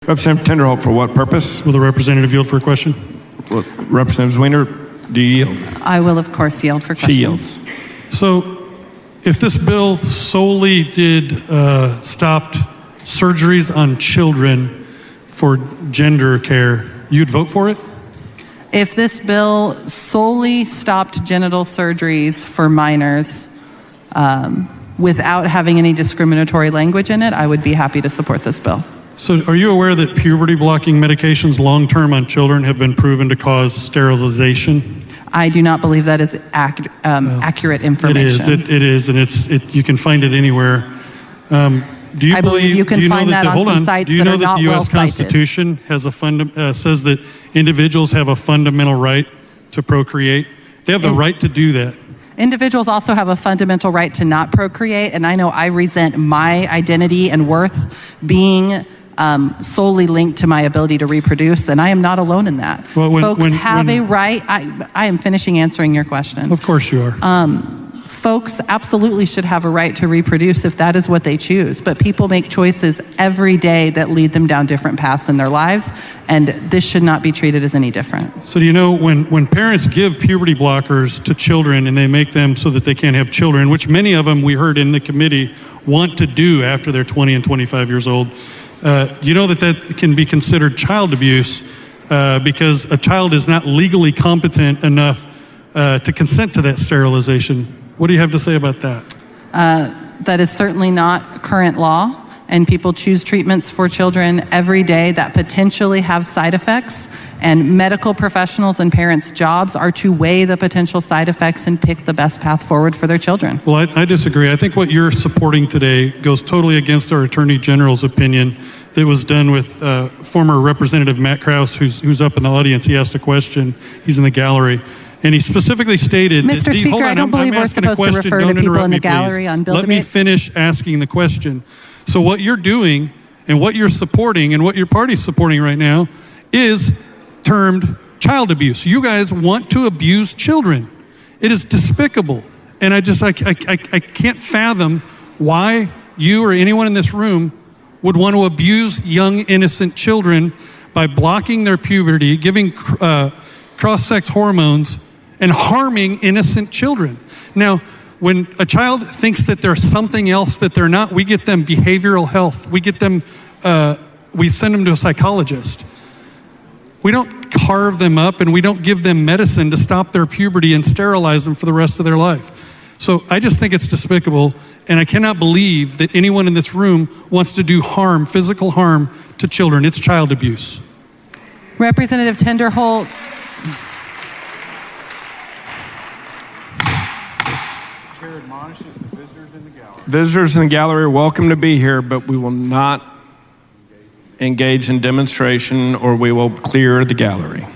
Representative Tinderholt, for what purpose? Will the representative yield for a question? Well, Representative Weiner, do you yield? I will, of course, yield for questions. She yields. So if this bill solely did stopped surgeries on children for gender care, you'd vote for it? If this bill solely stopped genital surgeries for minors without having any discriminatory language in it, I would be happy to support this bill. So are you aware that puberty-blocking medications long-term on children have been proven to cause sterilization? I do not believe that is accurate information. It is, and you can find it anywhere. Do you I believe you can find that on some sites that are not well cited. Do you know that the U.S. Constitution has says that individuals have a fundamental right to procreate? They have the right to do that. Individuals also have a fundamental right to not procreate, and I know I resent my identity and worth being solely linked to my ability to reproduce, and I am not alone in that. Well, Folks have a right. I am finishing answering your question. Of course you are. Folks absolutely should have a right to reproduce if that is what they choose, but people make choices every day that lead them down different paths in their lives, and this should not be treated as any different. So do you know when parents give puberty blockers to children and they make them so that they can't have children, which many of them we heard in the committee want to do after they're 20 and 25 years old, you know that can be considered child abuse because a child is not legally competent enough to consent to that sterilization. What do you have to say about that? That is certainly not current law, and people choose treatments for children every day that potentially have side effects, and medical professionals and parents' jobs are to weigh the potential side effects and pick the best path forward for their children. Well, I disagree. I think what you're supporting today goes totally against our Attorney General's opinion that was done with former Representative Matt Krause, who's up in the audience. He asked a question. He's in the gallery. And he specifically stated... Mr. Speaker, I don't believe we're supposed to refer to people in the gallery on bill debates. Let me finish asking the question. So what you're doing and what you're supporting and what your party's supporting right now is termed child abuse. You guys want to abuse children. It is despicable. And I can't fathom why you or anyone in this room would want to abuse young, innocent children by blocking their puberty, giving cross-sex hormones, and harming innocent children. Now, when a child thinks that there's something else that they're not, we get them behavioral health. We get them, we send them to a psychologist. We don't carve them up and we don't give them medicine to stop their puberty and sterilize them for the rest of their life. So I just think it's despicable, and I cannot believe that anyone in this room wants to do harm, physical harm to children. It's child abuse. Representative Tinderholt. Visitors in the gallery are welcome to be here, but we will not engage in demonstration or we will clear the gallery.